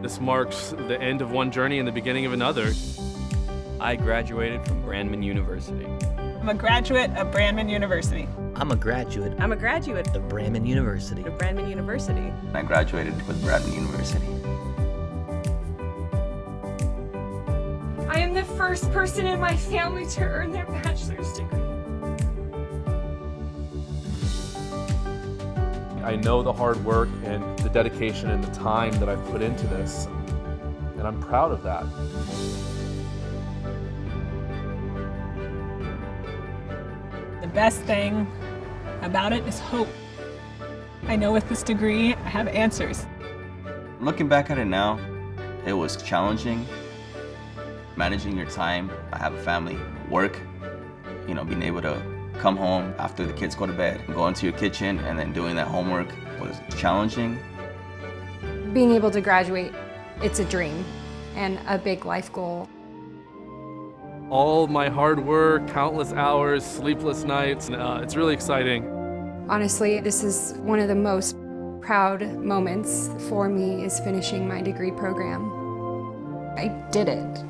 This marks the end of one journey and the beginning of another. I graduated from Brandman University. I'm a graduate of Brandman University. I'm a graduate I'm a graduate of Brandman University. of Brandman University. I graduated with Brandman University. I am the first person in my family to earn their bachelor's degree. I know the hard work and the dedication and the time that I've put into this, and I'm proud of that. The best thing about it is hope. I know with this degree, I have answers. Looking back at it now, it was challenging. Managing your time, I have a family, work, being able to come home after the kids go to bed, go into your kitchen, and then doing that homework was challenging. Being able to graduate, it's a dream and a big life goal. All my hard work, countless hours, sleepless nights, it's really exciting. Honestly, this is one of the most proud moments for me is finishing my degree program. I did it.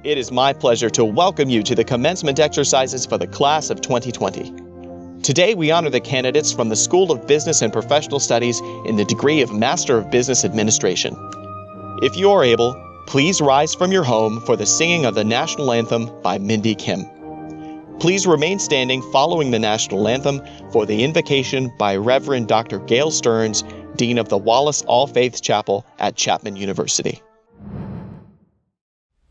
It is my pleasure to welcome you to the commencement exercises for the class of 2020. Today, we honor the candidates from the School of Business and Professional Studies in the degree of Master of Business Administration. If you are able, please rise from your home for the singing of the National Anthem by Mindy Kim. Please remain standing following the National Anthem for the invocation by Reverend Dr. Gail Stearns, Dean of the Wallace All Faiths Chapel at Chapman University.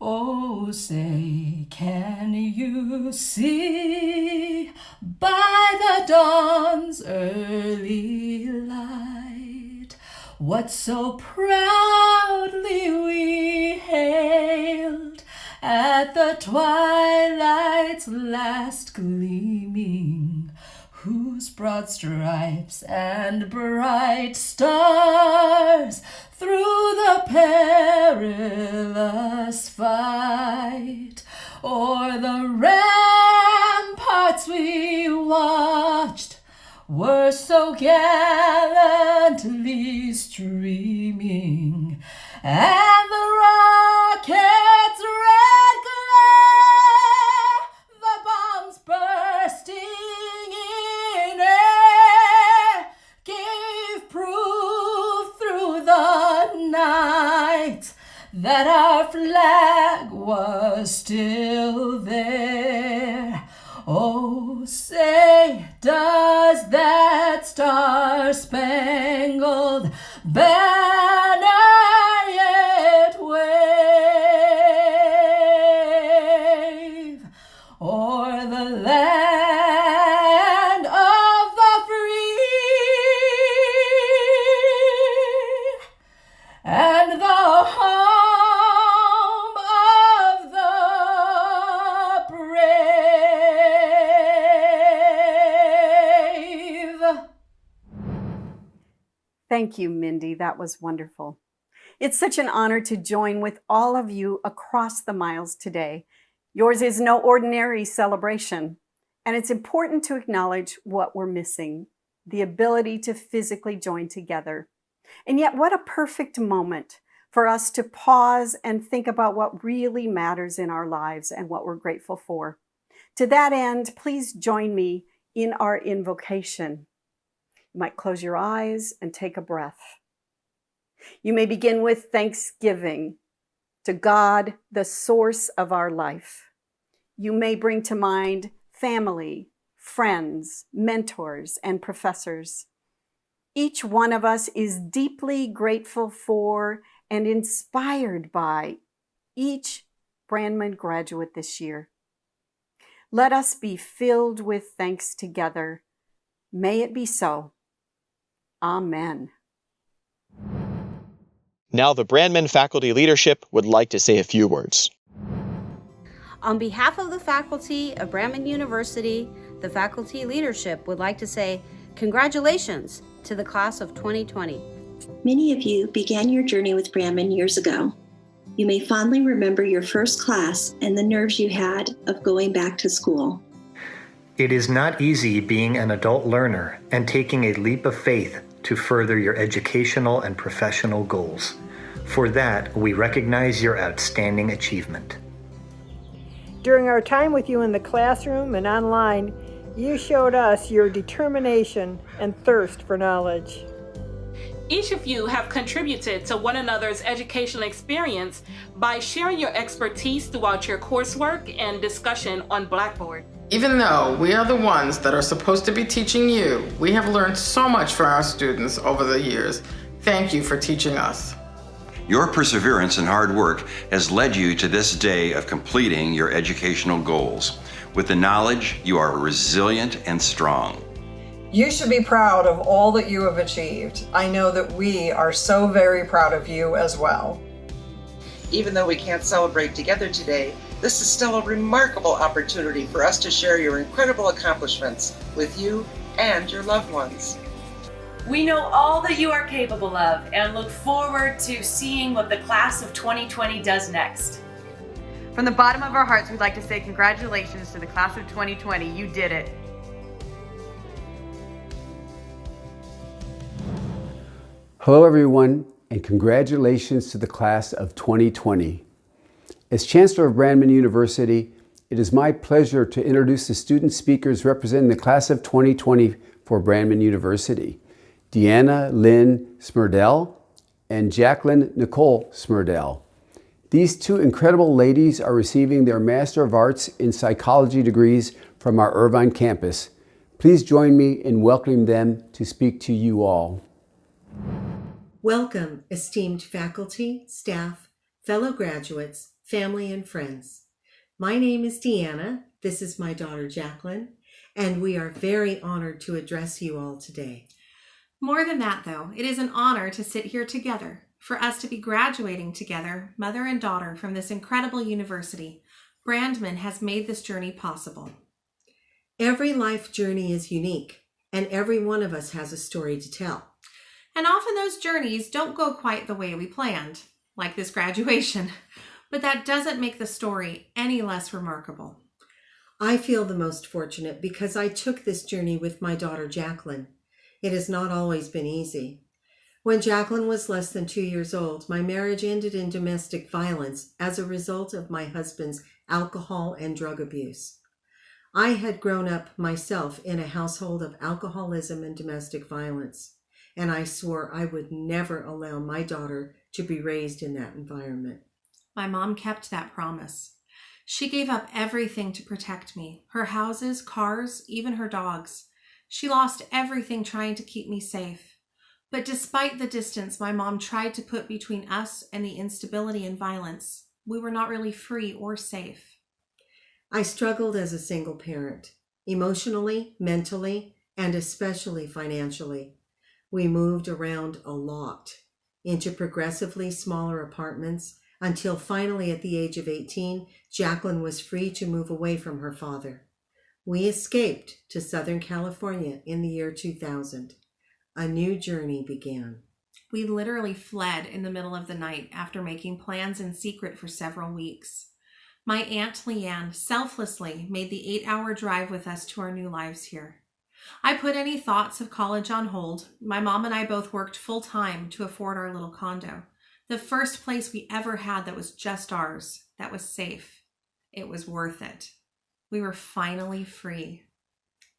Oh, say, can you see by the dawn's early light what so proudly we hailed at the twilight's last gleaming, whose broad stripes and bright stars through the perilous fight o'er the ramparts we watched were so gallantly streaming, and the rocket's red glare, the bombs bursting in air, gave proof through the night that our flag was still there. Oh, say, does that star-spangled banner yet wave o'er the land of the free and the home of the brave? Thank you, Mindy. That was wonderful. It's such an honor to join with all of you across the miles today. Yours is no ordinary celebration, and it's important to acknowledge what we're missing, the ability to physically join together. And yet, what a perfect moment for us to pause and think about what really matters in our lives and what we're grateful for. To that end, please join me in our invocation. You might close your eyes and take a breath. You may begin with thanksgiving to God, the source of our life. You may bring to mind family, friends, mentors, and professors. Each one of us is deeply grateful for and inspired by each Brandman graduate this year. Let us be filled with thanks together. May it be so. Amen. Now the Brandman faculty leadership would like to say a few words. On behalf of the faculty of Brandman University, the faculty leadership would like to say congratulations to the class of 2020. Many of you began your journey with Brandman years ago. You may fondly remember your first class and the nerves you had of going back to school. It is not easy being an adult learner and taking a leap of faith to further your educational and professional goals. For that, we recognize your outstanding achievement. During our time with you in the classroom and online, you showed us your determination and thirst for knowledge. Each of you have contributed to one another's educational experience by sharing your expertise throughout your coursework and discussion on Blackboard. Even though we are the ones that are supposed to be teaching you, we have learned so much from our students over the years. Thank you for teaching us. Your perseverance and hard work has led you to this day of completing your educational goals. With the knowledge, you are resilient and strong. You should be proud of all that you have achieved. I know that we are so very proud of you as well. Even though we can't celebrate together today, this is still a remarkable opportunity for us to share your incredible accomplishments with you and your loved ones. We know all that you are capable of and look forward to seeing what the class of 2020 does next. From the bottom of our hearts, we'd like to say congratulations to the class of 2020. You did it. Hello everyone, and congratulations to the class of 2020. As Chancellor of Brandman University, it is my pleasure to introduce the student speakers representing the class of 2020 for Brandman University, Deanna Lynn Smerdell and Jacqueline Nicole Smerdell. These two incredible ladies are receiving their Master of Arts in Psychology degrees from our Irvine campus. Please join me in welcoming them to speak to you all. Welcome, esteemed faculty, staff, fellow graduates, family, and friends. My name is Deanna, this is my daughter Jacqueline, and we are very honored to address you all today. More than that, though, it is an honor to sit here together, for us to be graduating together, mother and daughter, from this incredible university. Brandman has made this journey possible. Every life journey is unique, and every one of us has a story to tell. And often those journeys don't go quite the way we planned, like this graduation, but that doesn't make the story any less remarkable. I feel the most fortunate because I took this journey with my daughter Jacqueline. It has not always been easy. When Jacqueline was less than 2 years old, my marriage ended in domestic violence as a result of my husband's alcohol and drug abuse. I had grown up myself in a household of alcoholism and domestic violence, and I swore I would never allow my daughter to be raised in that environment. My mom kept that promise. She gave up everything to protect me, her houses, cars, even her dogs. She lost everything trying to keep me safe. But despite the distance my mom tried to put between us and the instability and violence, we were not really free or safe. I struggled as a single parent, emotionally, mentally, and especially financially. We moved around a lot, into progressively smaller apartments, until finally at the age of 18, Jacqueline was free to move away from her father. We escaped to Southern California in the year 2000. A new journey began. We literally fled in the middle of the night after making plans in secret for several weeks. My Aunt Leanne selflessly made the 8-hour drive with us to our new lives here. I put any thoughts of college on hold. My mom and I both worked full-time to afford our little condo. The first place we ever had that was just ours, that was safe. It was worth it. We were finally free.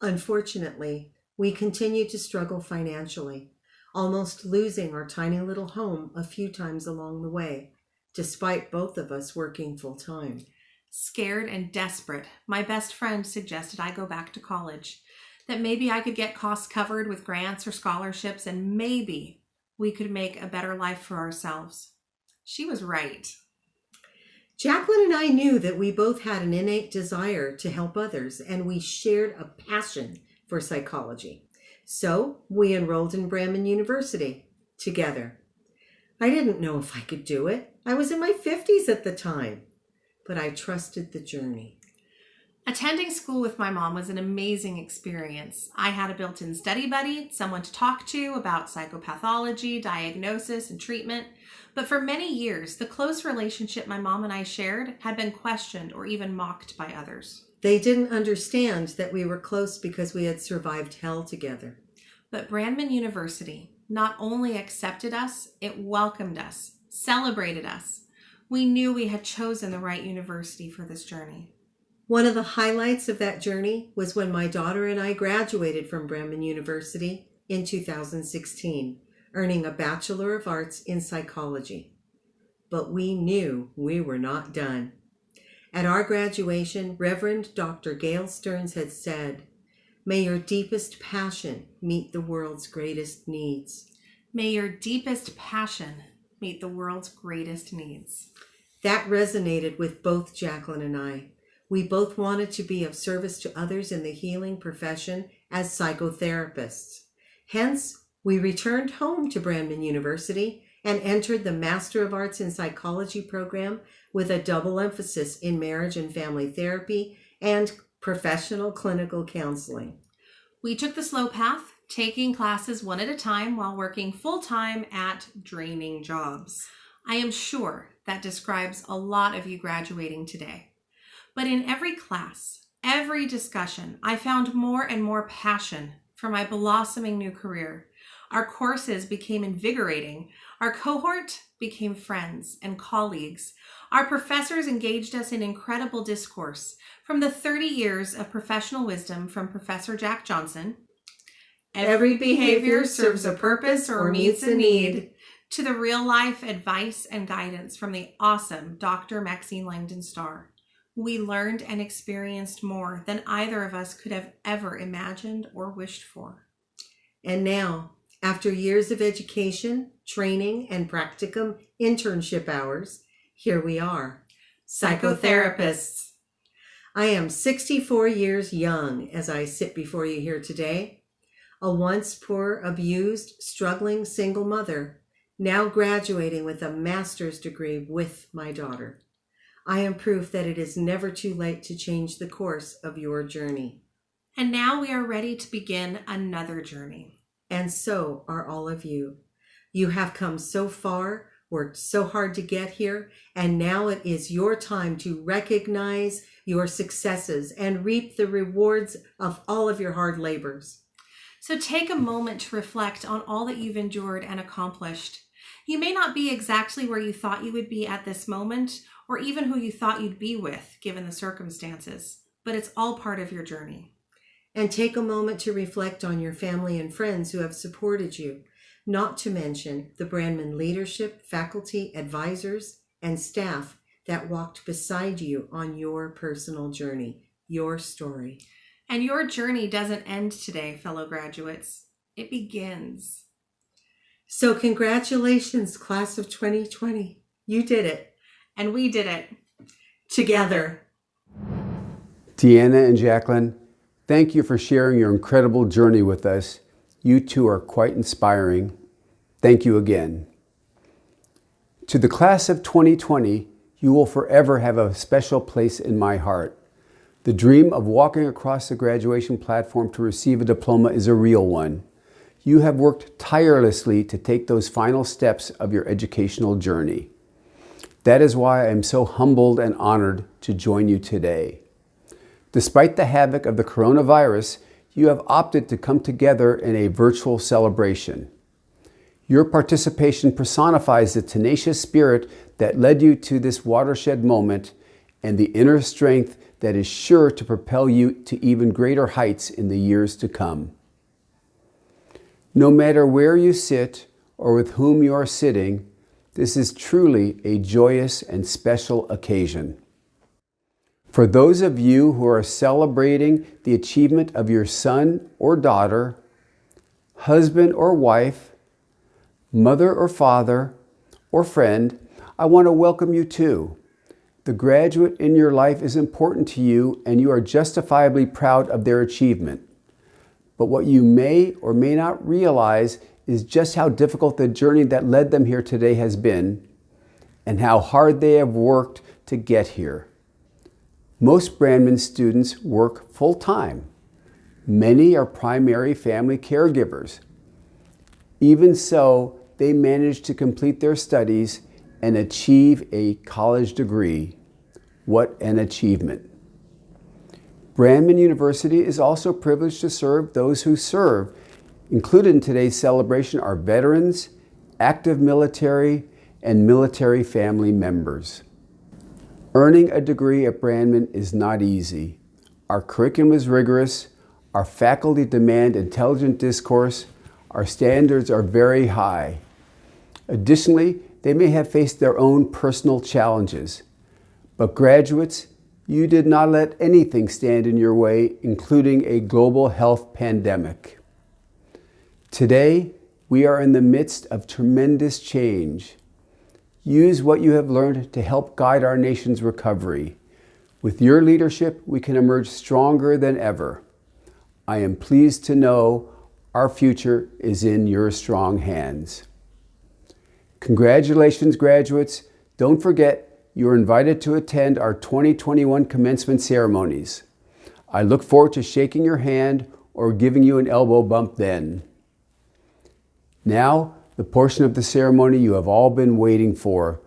Unfortunately, we continued to struggle financially, almost losing our tiny little home a few times along the way, despite both of us working full-time. Scared and desperate, my best friend suggested I go back to college, that maybe I could get costs covered with grants or scholarships, and maybe we could make a better life for ourselves. She was right. Jacqueline and I knew that we both had an innate desire to help others, and we shared a passion for psychology. So we enrolled in Brandman University together. I didn't know if I could do it. I was in my 50s at the time, but I trusted the journey. Attending school with my mom was an amazing experience. I had a built-in study buddy, someone to talk to about psychopathology, diagnosis, and treatment. But for many years, the close relationship my mom and I shared had been questioned or even mocked by others. They didn't understand that we were close because we had survived hell together. But Brandman University not only accepted us, it welcomed us, celebrated us. We knew we had chosen the right university for this journey. One of the highlights of that journey was when my daughter and I graduated from Brandman University in 2016, earning a Bachelor of Arts in Psychology. But we knew we were not done. At our graduation, Reverend Dr. Gail Stearns had said, "May your deepest passion meet the world's greatest needs." May your deepest passion meet the world's greatest needs. That resonated with both Jacqueline and I. We both wanted to be of service to others in the healing profession as psychotherapists. Hence, we returned home to Brandman University and entered the Master of Arts in Psychology program with a double emphasis in marriage and family therapy and professional clinical counseling. We took the slow path, taking classes one at a time while working full-time at draining jobs. I am sure that describes a lot of you graduating today. But in every class, every discussion, I found more and more passion for my blossoming new career. Our courses became invigorating. Our cohort became friends and colleagues. Our professors engaged us in incredible discourse, from the 30 years of professional wisdom from Professor Jack Johnson, "Every behavior serves a purpose or meets a need," to the real-life advice and guidance from the awesome Dr. Maxine Langdon Starr. We learned and experienced more than either of us could have ever imagined or wished for. And now, after years of education, training, and practicum internship hours, here we are, psychotherapists. I am 64 years young as I sit before you here today, a once poor, abused, struggling single mother, now graduating with a master's degree with my daughter. I am proof that it is never too late to change the course of your journey. And now we are ready to begin another journey. And so are all of you. You have come so far, worked so hard to get here, and now it is your time to recognize your successes and reap the rewards of all of your hard labors. So take a moment to reflect on all that you've endured and accomplished. You may not be exactly where you thought you would be at this moment, or even who you thought you'd be with, given the circumstances, but it's all part of your journey. And take a moment to reflect on your family and friends who have supported you, not to mention the Brandman leadership, faculty, advisors, and staff that walked beside you on your personal journey, your story. And your journey doesn't end today, fellow graduates. It begins. So congratulations, class of 2020. You did it. And we did it. Together. Deanna and Jacqueline, thank you for sharing your incredible journey with us. You two are quite inspiring. Thank you again. To the class of 2020, you will forever have a special place in my heart. The dream of walking across the graduation platform to receive a diploma is a real one. You have worked tirelessly to take those final steps of your educational journey. That is why I am so humbled and honored to join you today. Despite the havoc of the coronavirus, you have opted to come together in a virtual celebration. Your participation personifies the tenacious spirit that led you to this watershed moment and the inner strength that is sure to propel you to even greater heights in the years to come. No matter where you sit or with whom you are sitting, this is truly a joyous and special occasion. For those of you who are celebrating the achievement of your son or daughter, husband or wife, mother or father, or friend, I want to welcome you too. The graduate in your life is important to you and you are justifiably proud of their achievement. But what you may or may not realize is just how difficult the journey that led them here today has been and how hard they have worked to get here. Most Brandman students work full-time. Many are primary family caregivers. Even so, they manage to complete their studies and achieve a college degree. What an achievement. Brandman University is also privileged to serve those who serve. Included in today's celebration are veterans, active military, and military family members. Earning a degree at Brandman is not easy. Our curriculum is rigorous, our faculty demand intelligent discourse, our standards are very high. Additionally, they may have faced their own personal challenges. But graduates, you did not let anything stand in your way, including a global health pandemic. Today, we are in the midst of tremendous change. Use what you have learned to help guide our nation's recovery. With your leadership, we can emerge stronger than ever. I am pleased to know our future is in your strong hands. Congratulations, graduates. Don't forget, you are invited to attend our 2021 commencement ceremonies. I look forward to shaking your hand or giving you an elbow bump then. Now, the portion of the ceremony you have all been waiting for.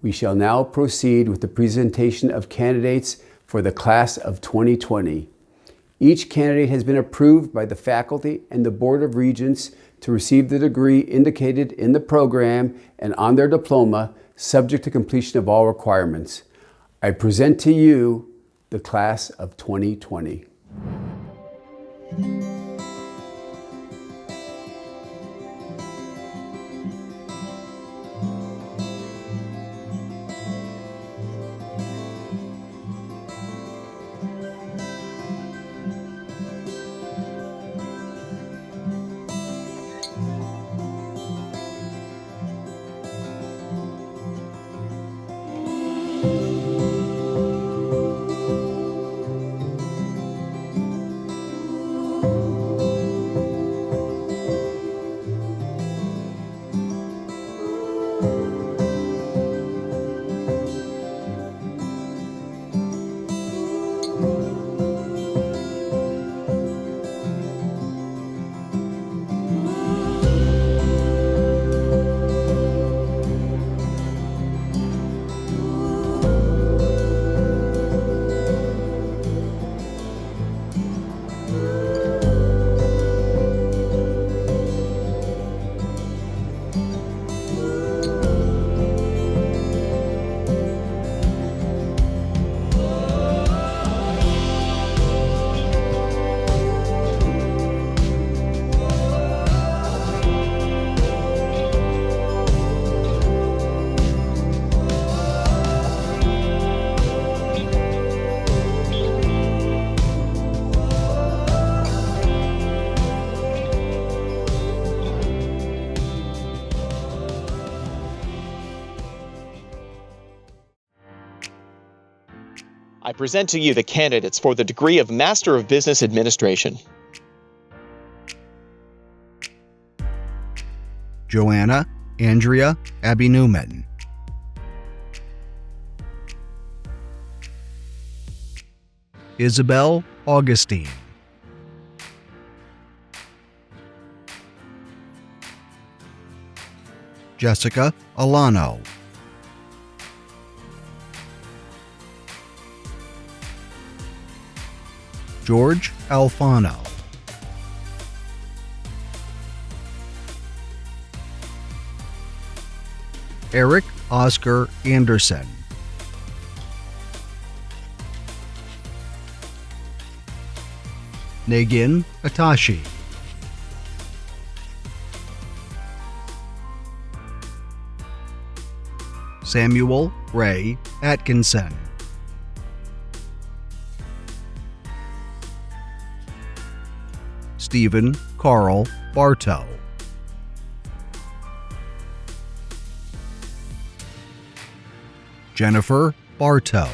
We shall now proceed with the presentation of candidates for the class of 2020. Each candidate has been approved by the faculty and the Board of Regents to receive the degree indicated in the program and on their diploma, subject to completion of all requirements. I present to you the class of 2020. I present to you the candidates for the degree of Master of Business Administration. Joanna Andrea Abby Newman. Isabel Augustine. Jessica Alano. George Alfano. Eric Oscar Anderson. Negin Atashi. Samuel Ray Atkinson. Stephen Carl Bartow. Jennifer Bartow.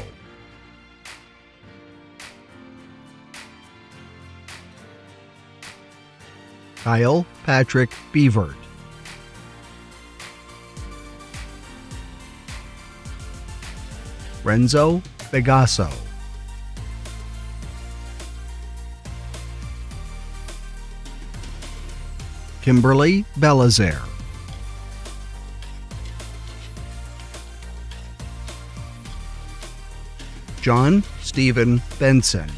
Kyle Patrick Beavert. Renzo Begasso. Kimberly Belizaire, John Stephen Benson,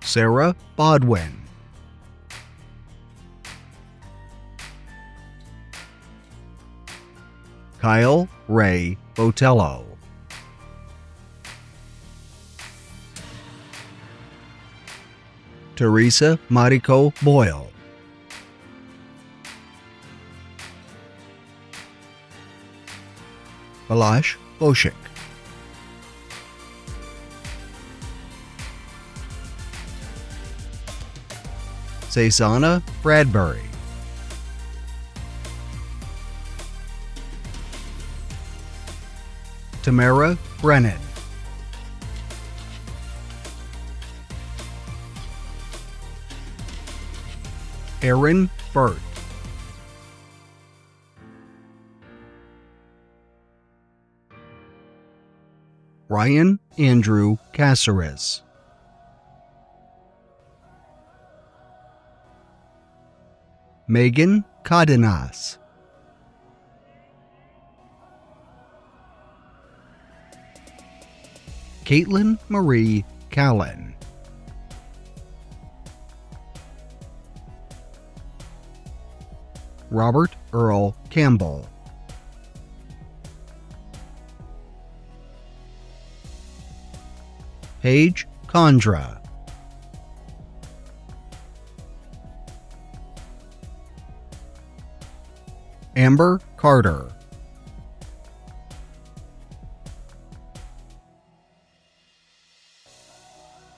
Sarah Bodwin, Kyle Ray Botello, Teresa Mariko Boyle, Balash Boshik, Cesana Bradbury, Tamara Brennan, Aaron Burt, Ryan Andrew Caceres, Megan Cardenas, Caitlin Marie Callan, Robert Earl Campbell, Paige Condra, Amber Carter,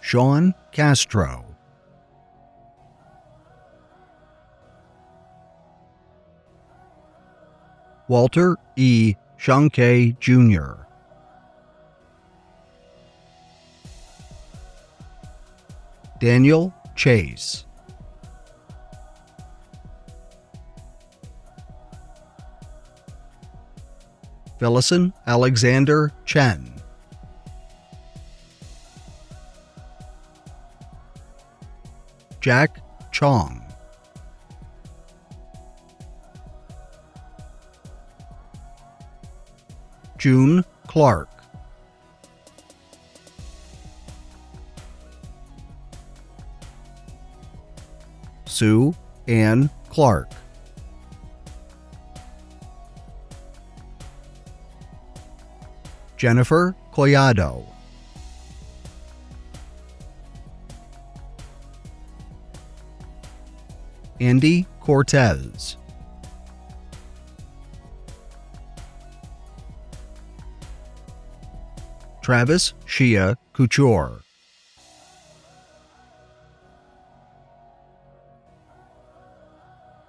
Sean Castro, Walter E. Shanke Jr., Daniel Chase, Phillison Alexander Chen, Jack Chong, June Clark, Sue Ann Clark, Jennifer Collado, Andy Cortez, Travis Shia Couture,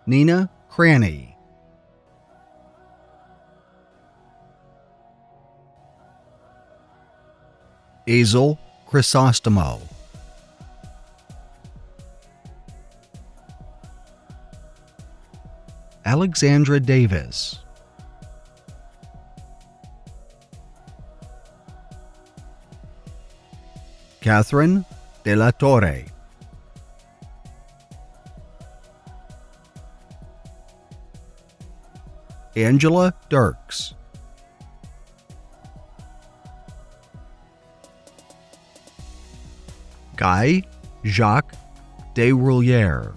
Nina Cranny, Azel Chrysostomo, Alexandra Davis, Catherine De La Torre, Angela Dirks, Guy Jacques Desroulières,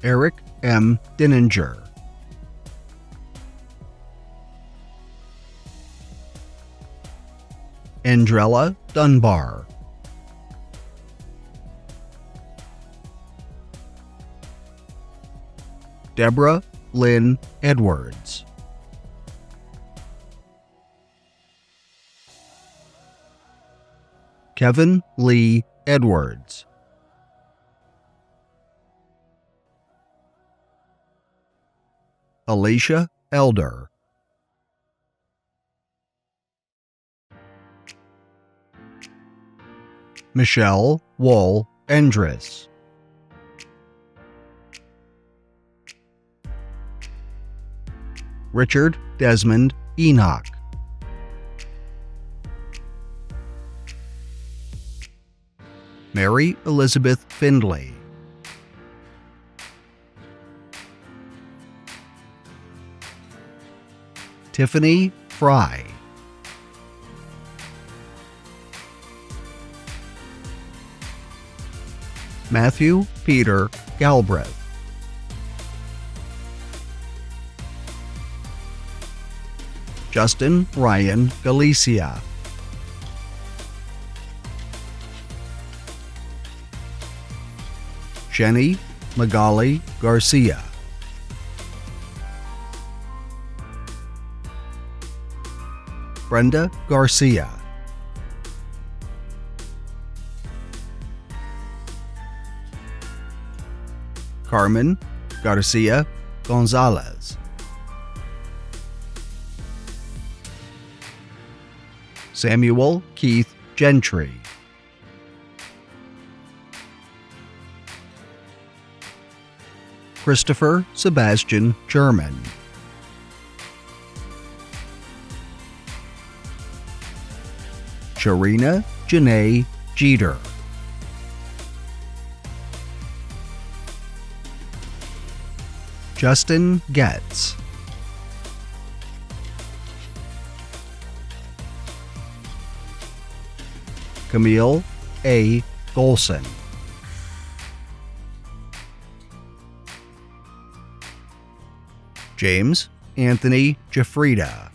Eric M. Dinninger, Andrella Dunbar, Deborah Lynn Edwards, Kevin Lee Edwards, Alicia Elder, Michelle Wool Endris, Richard Desmond Enoch, Mary Elizabeth Findlay, Tiffany Fry, Matthew Peter Galbraith, Justin Ryan Galicia, Jenny Magali Garcia, Brenda Garcia, Carmen Garcia Gonzalez, Samuel Keith Gentry, Christopher Sebastian German, Sharina Janae Jeter, Justin Getz, Camille A. Golson, James Anthony Jafrida,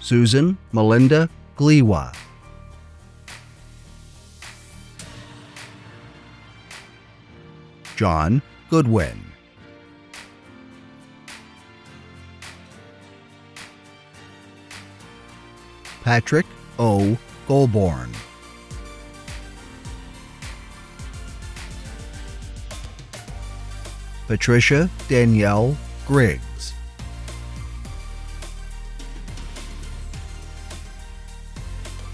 Susan Melinda Gliwa, John Goodwin, Patrick O. Goulbourne, Patricia Danielle Griggs,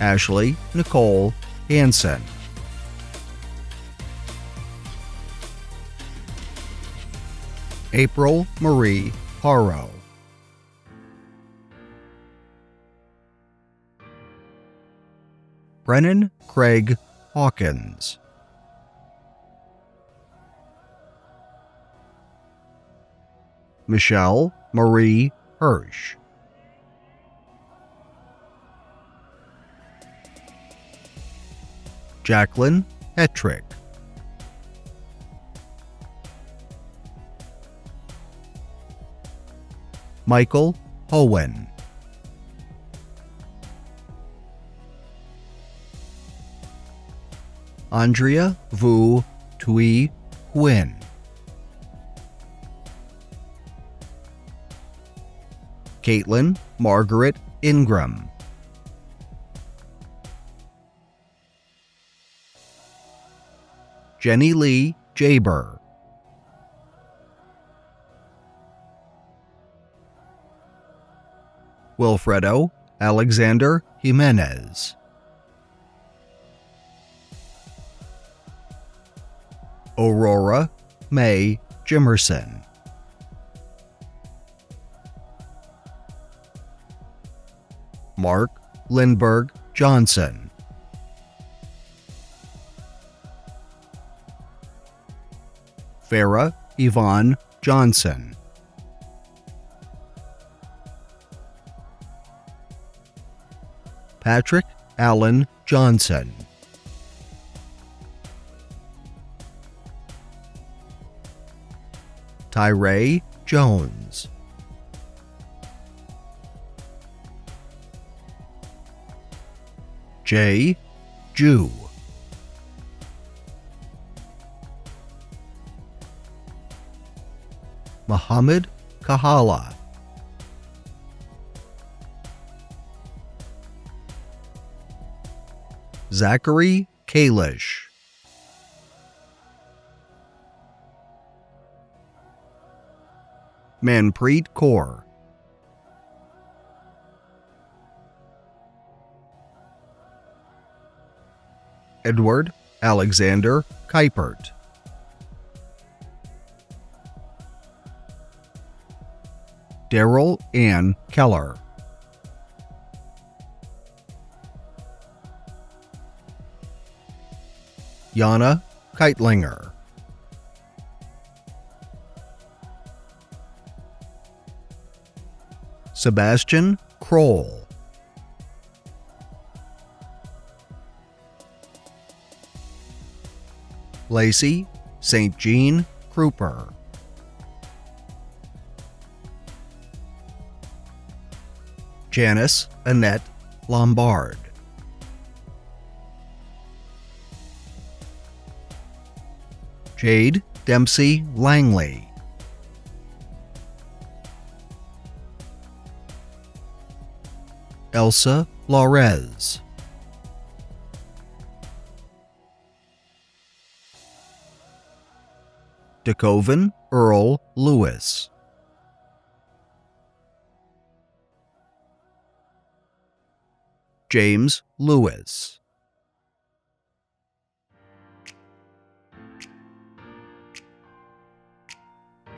Ashley Nicole Hansen, April Marie Haro, Brennan Craig Hawkins, Michelle Marie Hirsch, Jacqueline Hetrick, Michael Howen, Andrea Vu Tui Nguyen, Caitlin Margaret Ingram, Jenny Lee Jaber, Wilfredo Alexander Jimenez, Aurora May Jimerson, Mark Lindberg Johnson, Farah Yvonne Johnson, Patrick Allen Johnson, Tyree Jones, Jay Jew, Muhammad Kahala, Zachary Kalish, Manpreet Kaur, Edward Alexander Kuipert, Daryl Ann Keller, Jana Keitlinger. Sebastian Kroll. Lacey St. Jean Kruper. Janice Annette Lombard. Jade Dempsey Langley. Elsa Laurez. DeCoven Earl Lewis. James Lewis.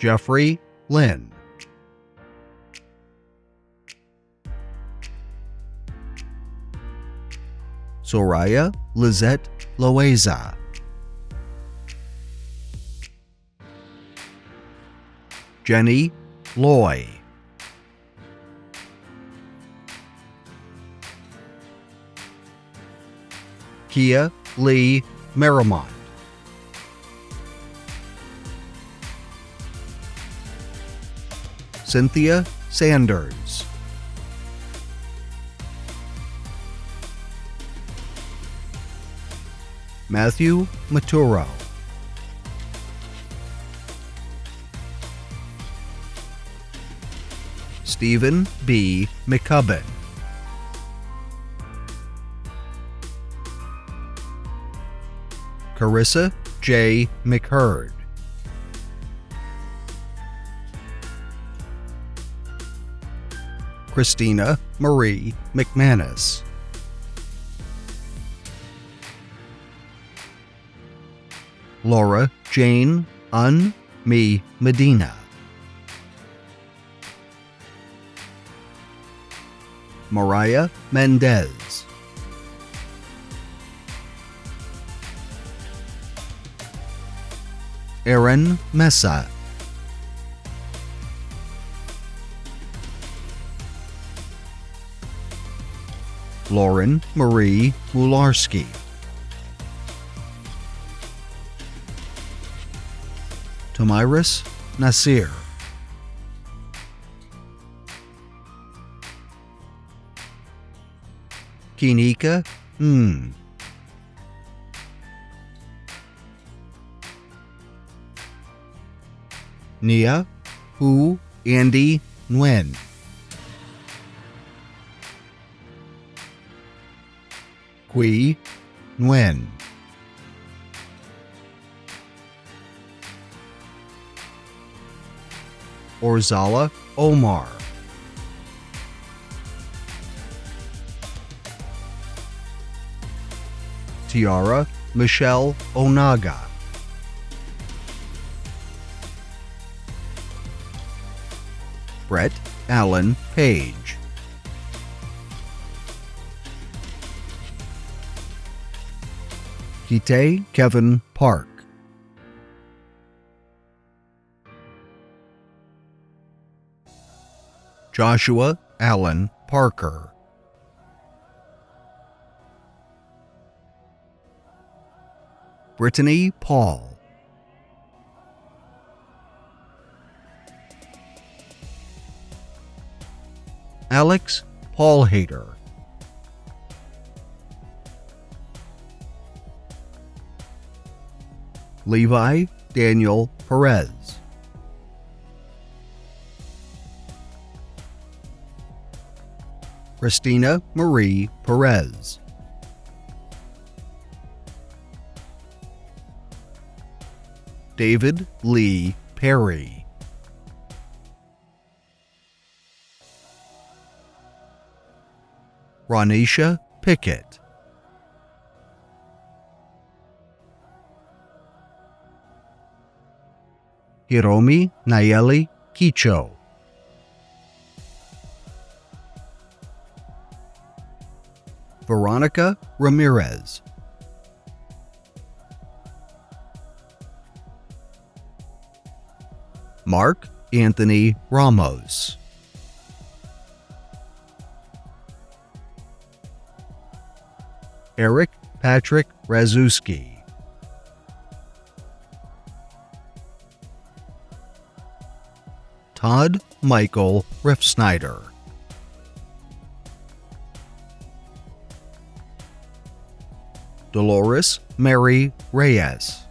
Jeffrey Lynn. Soraya Lizette Loaiza. Jenny Loy. Kia Lee Merrimont. Cynthia Sanders. Matthew Maturo. Stephen B. McCubbin. Carissa J. McHurd. Christina Marie McManus. Laura Jane Me Medina. Mariah Mendez. Aaron Mesa. Lauren Marie Mularski. Tomiris Nasir. Kinika Nia Hu Andy Nguyen. Qui Nguyen. Orzala Omar. Tiara Michelle Onaga. Brett Allen Page. Kite Kevin Park. Joshua Allen Parker. Brittany Paul. Alex Paulhader. Levi Daniel Perez. Christina Marie Perez. David Lee Perry. Ronisha Pickett. Hiromi Nayeli Kicho. Veronica Ramirez. Mark Anthony Ramos, Eric Patrick Razuski, Todd Michael Riffsnyder, Dolores Mary Reyes,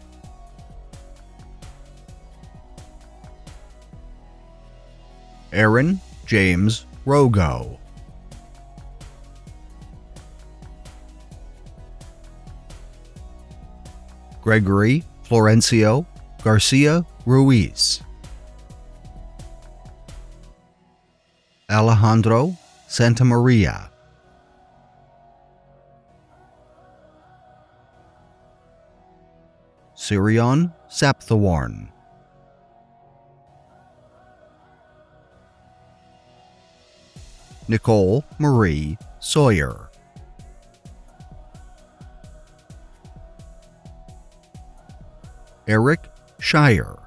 Aaron James Rogo, Gregory Florencio Garcia Ruiz, Alejandro Santamaria, Sirion Sapthawarn, Nicole Marie Sawyer, Eric Shire,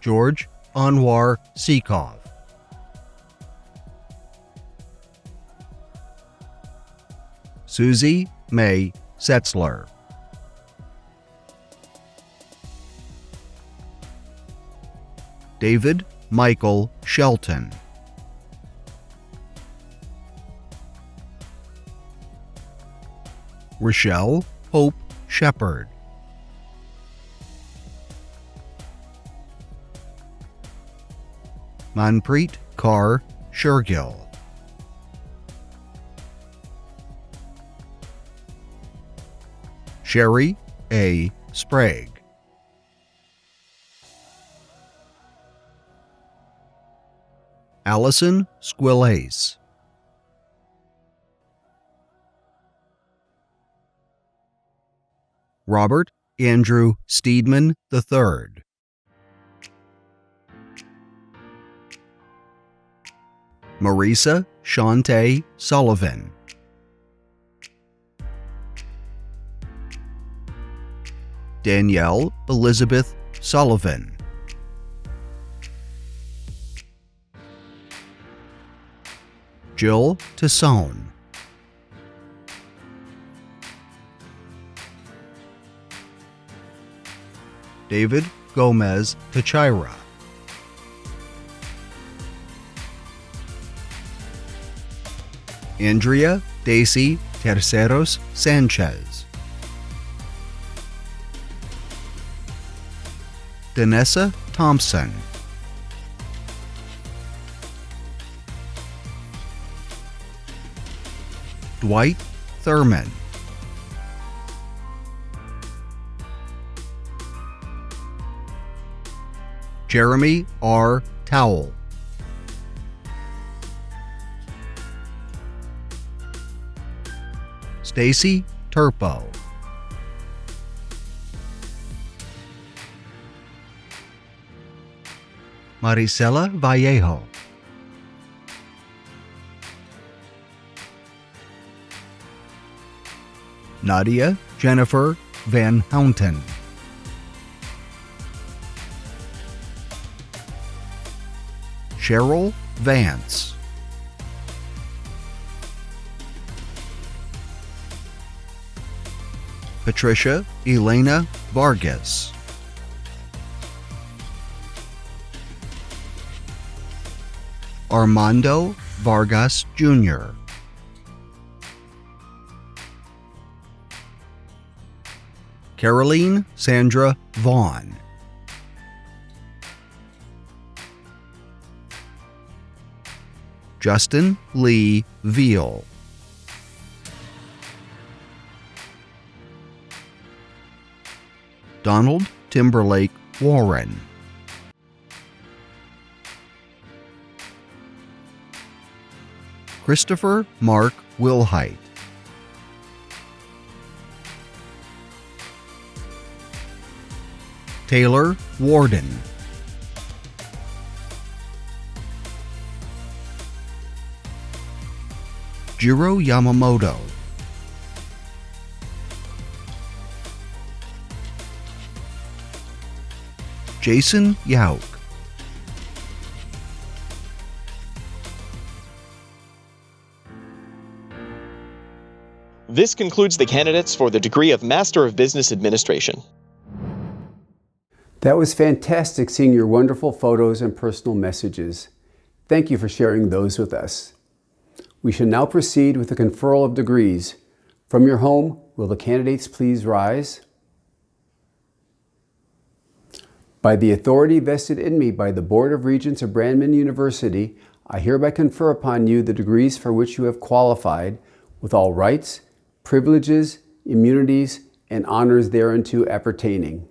George Anwar Seekov, Susie May Setzler, David Michael Shelton, Rochelle Hope Shepard, Manpreet Kaur Shergill, Sherry A. Sprague, Allison Squillace, Robert Andrew Steedman III, Marisa Shante Sullivan, Danielle Elizabeth Sullivan, Jill Tassone, David Gomez Tachira, Andrea Daisy Terceros Sanchez, Danessa Thompson, Dwight Thurman, Jeremy R. Towell, Stacy Turpo, Maricela Vallejo, Nadia Jennifer Van Houten, Cheryl Vance, Patricia Elena Vargas, Armando Vargas Jr., Caroline Sandra Vaughn, Justin Lee Veal, Donald Timberlake Warren, Christopher Mark Wilhite, Taylor Warden, Jiro Yamamoto, Jason Yauk. This concludes the candidates for the degree of Master of Business Administration. That was fantastic seeing your wonderful photos and personal messages. Thank you for sharing those with us. We shall now proceed with the conferral of degrees. From your home, will the candidates please rise? By the authority vested in me by the Board of Regents of Brandman University, I hereby confer upon you the degrees for which you have qualified, with all rights, privileges, immunities, and honors thereunto appertaining.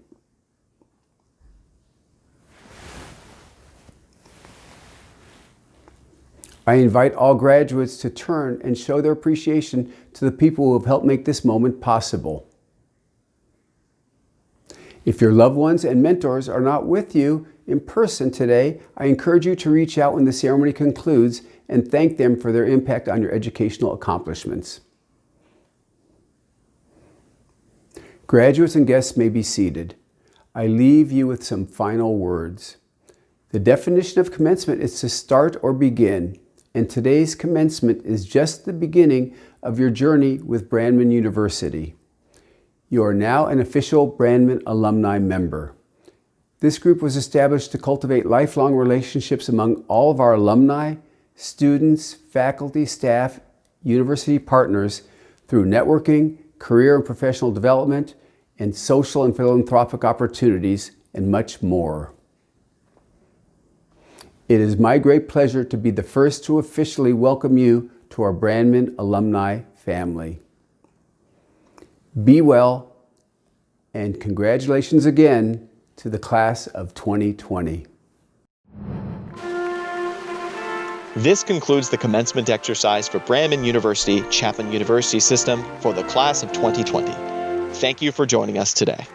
I invite all graduates to turn and show their appreciation to the people who have helped make this moment possible. If your loved ones and mentors are not with you in person today, I encourage you to reach out when the ceremony concludes and thank them for their impact on your educational accomplishments. Graduates and guests may be seated. I leave you with some final words. The definition of commencement is to start or begin, and today's commencement is just the beginning of your journey with Brandman University. You are now an official Brandman alumni member. This group was established to cultivate lifelong relationships among all of our alumni, students, faculty, staff, university partners through networking, career and professional development, and social and philanthropic opportunities, and much more. It is my great pleasure to be the first to officially welcome you to our Brandman alumni family. Be well, and congratulations again to the class of 2020. This concludes the commencement exercise for Brandman University Chapman University System for the class of 2020. Thank you for joining us today.